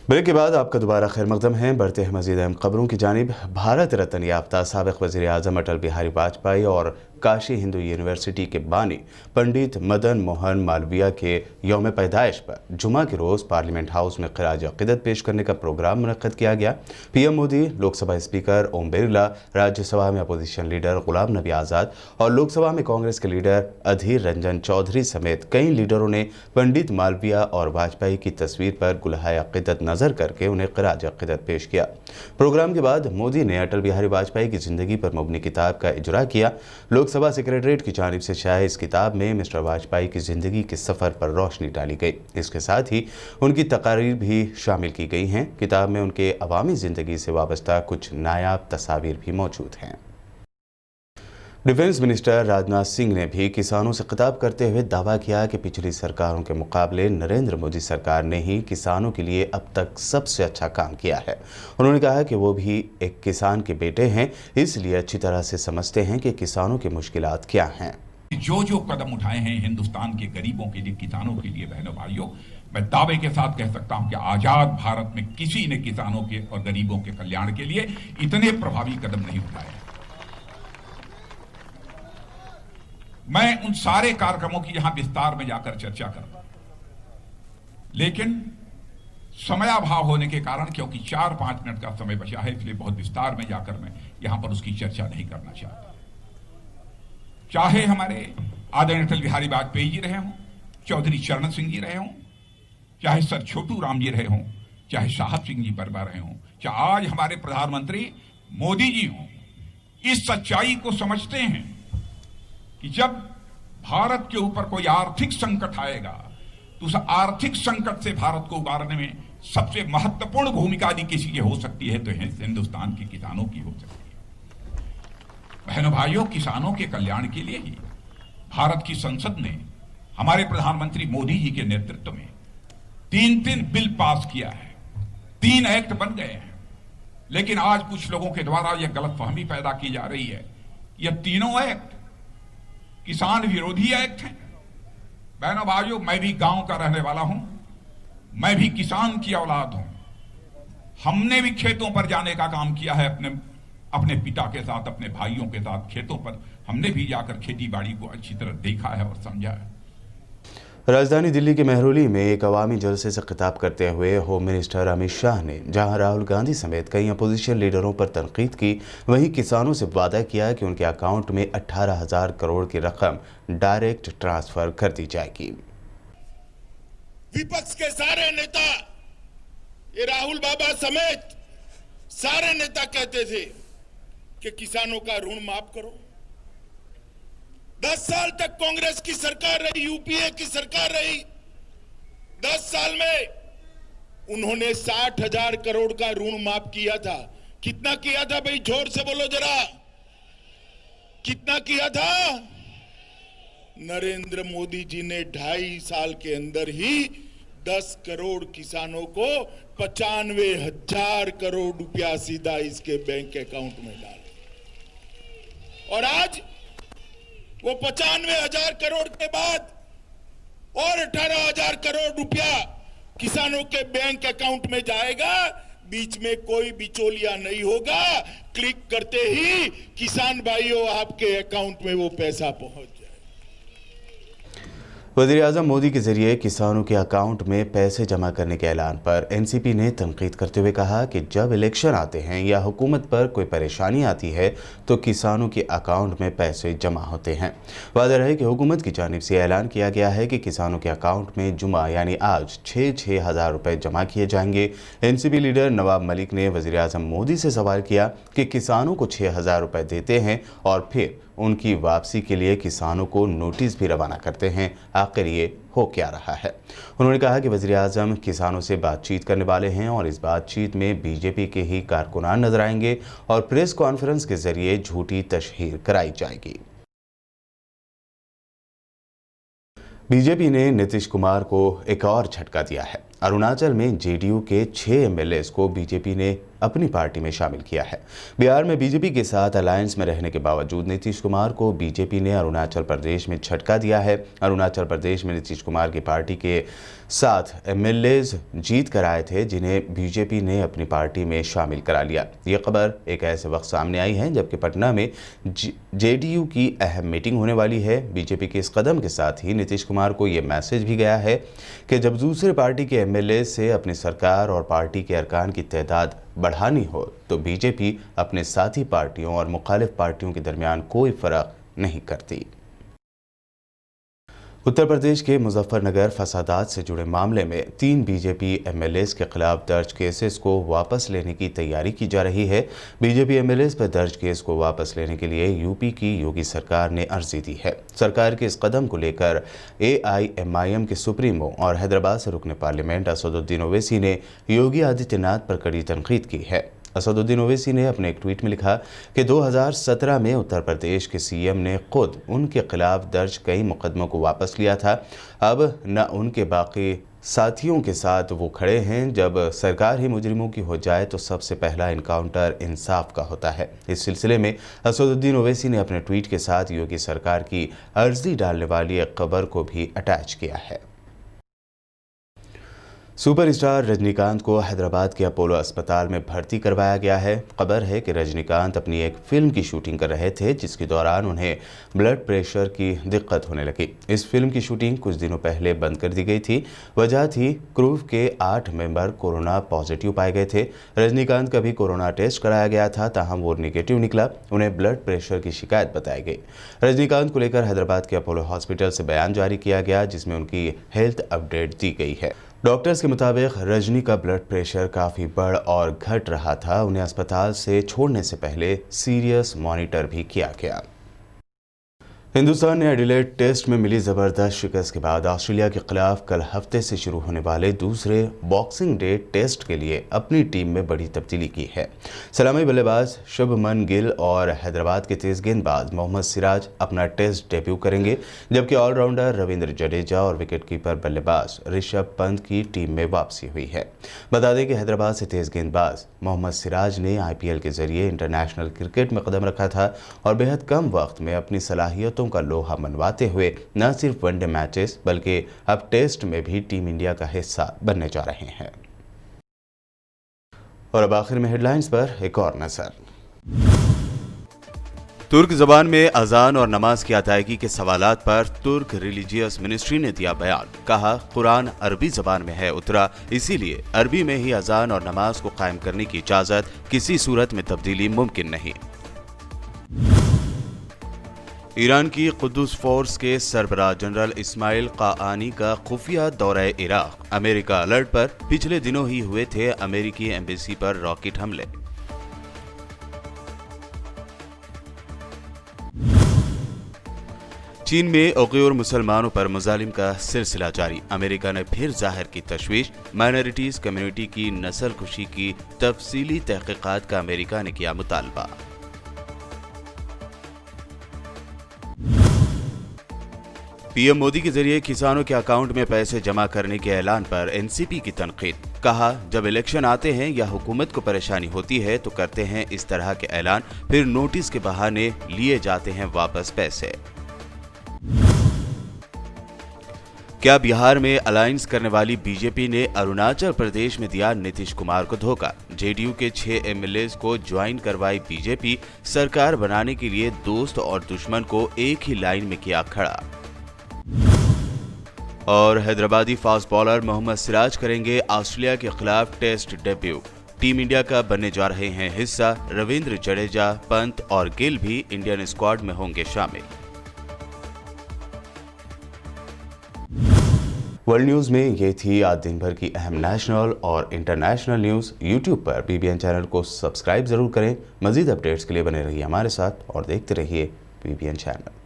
Break के बाद आपका दोबारा खैर मकदम है। बढ़ते हैं मजीद अहम खबरों की जानिब। भारत रत्न याफ्ता साबिक वज़ीर आज़म अटल बिहारी वाजपेयी और काशी हिंदू यूनिवर्सिटी के बानी पंडित मदन मोहन मालवीय के यौम पैदाइश पर जुमा के रोज़ पार्लियामेंट हाउस में खराज अक़ीदत पेश करने का प्रोग्राम मुनक़्क़द किया गया। पीएम मोदी, लोकसभा स्पीकर ओम बिरला, राज्यसभा में अपोजिशन लीडर गुलाम नबी आज़ाद और लोकसभा में कांग्रेस के लीडर अधीर रंजन चौधरी समेत कई लीडरों ने पंडित मालवीय और वाजपेयी की तस्वीर पर गुलहाए अक़ीदत नजर करके उन्हें खराज अक़ीदत पेश किया। प्रोग्राम के बाद मोदी ने अटल बिहारी वाजपेयी की जिंदगी पर मबनी किताब का इजरा किया। लोकसभा सेक्रेटरीट की जानिब से शाये इस किताब में मिस्टर वाजपेयी की जिंदगी के सफर पर रोशनी डाली गई। इसके साथ ही उनकी तकारीर भी शामिल की गई हैं। किताब में उनके अवामी जिंदगी से वाबस्ता कुछ नायाब तस्वीर भी मौजूद हैं। डिफेंस मिनिस्टर राजनाथ सिंह ने भी किसानों से खिताब करते हुए दावा किया कि पिछली सरकारों के मुकाबले नरेंद्र मोदी सरकार ने ही किसानों के लिए अब तक सबसे अच्छा काम किया है। उन्होंने कहा कि वो भी एक किसान के बेटे हैं, इसलिए अच्छी तरह से समझते हैं कि किसानों की मुश्किलात क्या हैं। जो कदम उठाए हैं हिंदुस्तान के गरीबों के लिए, किसानों के लिए, बहनों भाइयों, मैं दावे के साथ कह सकता हूं कि आजाद भारत में किसी ने किसानों के और गरीबों के कल्याण के लिए इतने प्रभावी कदम नहीं उठाए। मैं उन सारे कार्यक्रमों की यहां विस्तार में जाकर चर्चा करूं, लेकिन समयाभाव होने के कारण, क्योंकि 4-5 मिनट का समय बचा है, इसलिए बहुत विस्तार में जाकर मैं यहां पर उसकी चर्चा नहीं करना चाहता। चाहे हमारे आदरणीय अटल बिहारी वाजपेयी जी रहे हों, चौधरी चरण सिंह जी रहे हों, चाहे सर छोटू राम जी रहे हों, चाहे साहब सिंह जी बरबा रहे हों, चाहे आज हमारे प्रधानमंत्री मोदी जी हों, इस सच्चाई को समझते हैं कि जब भारत के ऊपर कोई आर्थिक संकट आएगा तो उस आर्थिक संकट से भारत को उबारने में सबसे महत्वपूर्ण भूमिका यदि किसी की हो सकती है तो हिंदुस्तान के किसानों की हो सकती है। बहनों भाइयों, किसानों के कल्याण के लिए ही भारत की संसद ने हमारे प्रधानमंत्री मोदी जी के नेतृत्व में 3 बिल पास किया है, 3 एक्ट बन गए हैं। लेकिन आज कुछ लोगों के द्वारा यह गलतफहमी पैदा की जा रही है, यह तीनों एक्ट किसान विरोधी एक्ट हैं। बहनों भाइयों, मैं भी गांव का रहने वाला हूं, मैं भी किसान की औलाद हूं। हमने भी खेतों पर जाने का काम किया है, अपने पिता के साथ, अपने भाइयों के साथ खेतों पर हमने भी जाकर खेती बाड़ी को अच्छी तरह देखा है और समझा है। राजधानी दिल्ली के मेहरौली में एक अवामी जलसे से खिताब करते हुए होम मिनिस्टर अमित शाह ने जहां राहुल गांधी समेत कई अपोजिशन लीडरों पर तनकीद की, वहीं किसानों से वादा किया कि उनके अकाउंट में 18,000 करोड़ की रकम डायरेक्ट ट्रांसफर कर दी जाएगी। विपक्ष के सारे नेता, ये राहुल बाबा समेत सारे नेता कहते थे कि किसानों का ऋण माफ करो। 10 साल तक कांग्रेस की सरकार रही, यूपीए की सरकार रही। 10 साल में उन्होंने 60,000 करोड़ का ऋण माफ किया था। कितना किया था भाई, जोर से बोलो जरा, कितना किया था? नरेंद्र मोदी जी ने 2.5 साल के अंदर ही 10 करोड़ किसानों को 95,000 करोड़ रुपया सीधा इसके बैंक अकाउंट में डाला। और आज वो 95,000 करोड़ के बाद और 18,000 करोड़ रुपया किसानों के बैंक अकाउंट में जाएगा। बीच में कोई बिचौलिया नहीं होगा। क्लिक करते ही किसान भाइयों आपके अकाउंट में वो पैसा पहुंच जाए। वज़ीर आज़म मोदी के जरिए किसानों के अकाउंट में पैसे जमा करने के ऐलान पर एनसीपी ने तनकीद करते हुए कहा कि जब इलेक्शन आते हैं या हुकूमत पर कोई परेशानी आती है तो किसानों के अकाउंट में पैसे जमा होते हैं। वाज़ेह है कि हुकूमत की जानिब से ऐलान किया गया है कि किसानों के अकाउंट में जुमा यानी आज 6-6 हज़ार रुपये जमा किए जाएंगे। एनसीपी लीडर नवाब मलिक ने वज़ीर आज़म मोदी से सवाल किया कि किसानों को 6,000 रुपये देते हैं और फिर उनकी वापसी के लिए किसानों को नोटिस भी रवाना करते हैं, आखिर ये हो क्या रहा है? उन्होंने कहा कि वज़ीर आज़म किसानों से बातचीत करने वाले हैं और इस बातचीत में बीजेपी के ही कारकुनान नजर आएंगे और प्रेस कॉन्फ्रेंस के जरिए झूठी तशहीर कराई जाएगी। बीजेपी ने नीतीश कुमार को एक और झटका दिया है। अरुणाचल में जेडीयू के 6 एमएलएस को बीजेपी ने अपनी पार्टी में शामिल किया है। बिहार में बीजेपी के साथ अलायंस में रहने के बावजूद नीतीश कुमार को बीजेपी ने अरुणाचल प्रदेश में झटका दिया है। अरुणाचल प्रदेश में नीतीश कुमार की पार्टी के 7 एमएलएज जीत कर आए थे, जिन्हें बीजेपी ने अपनी पार्टी में शामिल करा लिया। ये खबर एक ऐसे वक्त सामने आई है जबकि पटना में जेडीयू की अहम मीटिंग होने वाली है। बीजेपी के इस कदम के साथ ही नीतीश कुमार को ये मैसेज भी गया है कि जब दूसरे पार्टी के एमएलए से अपनी सरकार और पार्टी के अरकान की तादाद बढ़ानी हो तो बीजेपी अपने साथी पार्टियों और मुखालिफ पार्टियों के दरमियान कोई फर्क नहीं करती। उत्तर प्रदेश के मुजफ्फरनगर फसादात से जुड़े मामले में 3 बीजेपी एमएलएस के खिलाफ दर्ज केसेस को वापस लेने की तैयारी की जा रही है। बीजेपी एमएलएस पर दर्ज केस को वापस लेने के लिए यूपी की योगी सरकार ने अर्जी दी है। सरकार के इस कदम को लेकर एआईएमआईएम के सुप्रीमो और हैदराबाद से रुकने पार्लियामेंट असदुद्दीन ओवैसी ने योगी आदित्यनाथ पर कड़ी तनकीद की है। असदुद्दीन ओवैसी ने अपने एक ट्वीट में लिखा कि 2017 में उत्तर प्रदेश के सीएम ने खुद उनके खिलाफ दर्ज कई मुकदमों को वापस लिया था। अब न उनके बाकी साथियों के साथ वो खड़े हैं। जब सरकार ही मुजरिमों की हो जाए तो सबसे पहला इनकाउंटर इंसाफ का होता है। इस सिलसिले में असदुद्दीन ओवैसी ने अपने ट्वीट के साथ योगी सरकार की अर्जी डालने वाली एक खबर को भी अटैच किया है। सुपरस्टार रजनीकांत को हैदराबाद के अपोलो अस्पताल में भर्ती करवाया गया है। खबर है कि रजनीकांत अपनी एक फिल्म की शूटिंग कर रहे थे, जिसके दौरान उन्हें ब्लड प्रेशर की दिक्कत होने लगी। इस फिल्म की शूटिंग कुछ दिनों पहले बंद कर दी गई थी। वजह थी क्रू के 8 मेंबर कोरोना पॉजिटिव पाए गए थे। रजनीकांत का भी कोरोना टेस्ट कराया गया था, ताहम वो नेगेटिव निकला। उन्हें ब्लड प्रेशर की शिकायत बताई गई। रजनीकांत को लेकर हैदराबाद के अपोलो हॉस्पिटल से बयान जारी किया गया, जिसमें उनकी हेल्थ अपडेट दी गई है। डॉक्टर्स के मुताबिक रजनी का ब्लड प्रेशर काफ़ी बढ़ और घट रहा था। उन्हें अस्पताल से छोड़ने से पहले सीरियस मॉनिटर भी किया गया। हिंदुस्तान ने एडिलेड टेस्ट में मिली ज़बरदस्त शिकस्त के बाद ऑस्ट्रेलिया के खिलाफ कल हफ्ते से शुरू होने वाले दूसरे बॉक्सिंग डे टेस्ट के लिए अपनी टीम में बड़ी तब्दीली की है। सलामी बल्लेबाज शुभमन गिल और हैदराबाद के तेज गेंदबाज मोहम्मद सिराज अपना टेस्ट डेब्यू करेंगे, जबकि ऑलराउंडर रविंद्र जडेजा और विकेटकीपर बल्लेबाज ऋषभ पंत की टीम में वापसी हुई है। बता दें कि हैदराबाद से तेज गेंदबाज मोहम्मद सिराज ने आईपीएल के जरिए इंटरनेशनल क्रिकेट में कदम रखा था और बेहद कम वक्त में अपनी सलाहियतों का लोहा मनवाते हुए न सिर्फ वनडे मैचेस बल्कि अब टेस्ट में भी टीम इंडिया का हिस्सा बनने जा रहे हैं। और अब आखिर में हेडलाइंस पर एक और नजर। तुर्क जबान में अजान और नमाज की अदायगी के सवालात पर तुर्क रिलीजियस मिनिस्ट्री ने दिया बयान। कहा, कुरान अरबी जबान में है उतरा, इसीलिए अरबी में ही अजान और नमाज को कायम करने की इजाजत, किसी सूरत में तब्दीली मुमकिन नहीं। ईरान की कुद्दुस फोर्स के सरबराह जनरल इस्माइल क़ाआनी का खुफिया दौरा इराक। अमेरिका अलर्ट पर, पिछले दिनों ही हुए थे अमेरिकी एम्बेसी पर रॉकेट हमले। चीन में उइगुर मुसलमानों पर मुजालिम का सिलसिला जारी। अमेरिका ने फिर जाहिर की तशवीश। माइनॉरिटीज कम्युनिटी की नस्लकुशी की तफसीली तहकीकात का अमेरिका ने किया मुतालबा। पीएम मोदी के जरिए किसानों के अकाउंट में पैसे जमा करने के ऐलान पर एनसीपी की तनकीद। कहा, जब इलेक्शन आते हैं या हुकूमत को परेशानी होती है तो करते हैं इस तरह के ऐलान, फिर नोटिस के बहाने लिए जाते हैं वापस पैसे। क्या बिहार में अलायंस करने वाली बीजेपी ने अरुणाचल प्रदेश में दिया नीतीश कुमार को धोखा? जेडीयू के 6 एमएलएस को ज्वाइन करवाई बीजेपी। सरकार बनाने के लिए दोस्त और दुश्मन को एक ही लाइन में किया खड़ा। और हैदराबादी फास्ट बॉलर मोहम्मद सिराज करेंगे ऑस्ट्रेलिया के खिलाफ टेस्ट डेब्यू। टीम इंडिया का बनने जा रहे हैं हिस्सा। रविंद्र जडेजा, पंत और गिल भी इंडियन स्क्वाड में होंगे शामिल। वर्ल्ड न्यूज में ये थी आज दिन भर की अहम नेशनल और इंटरनेशनल न्यूज। यूट्यूब पर बीबीएन चैनल को सब्सक्राइब जरूर करें। मजीद अपडेट्स के लिए बने रहिए हमारे साथ और देखते रहिए बीबीएन चैनल।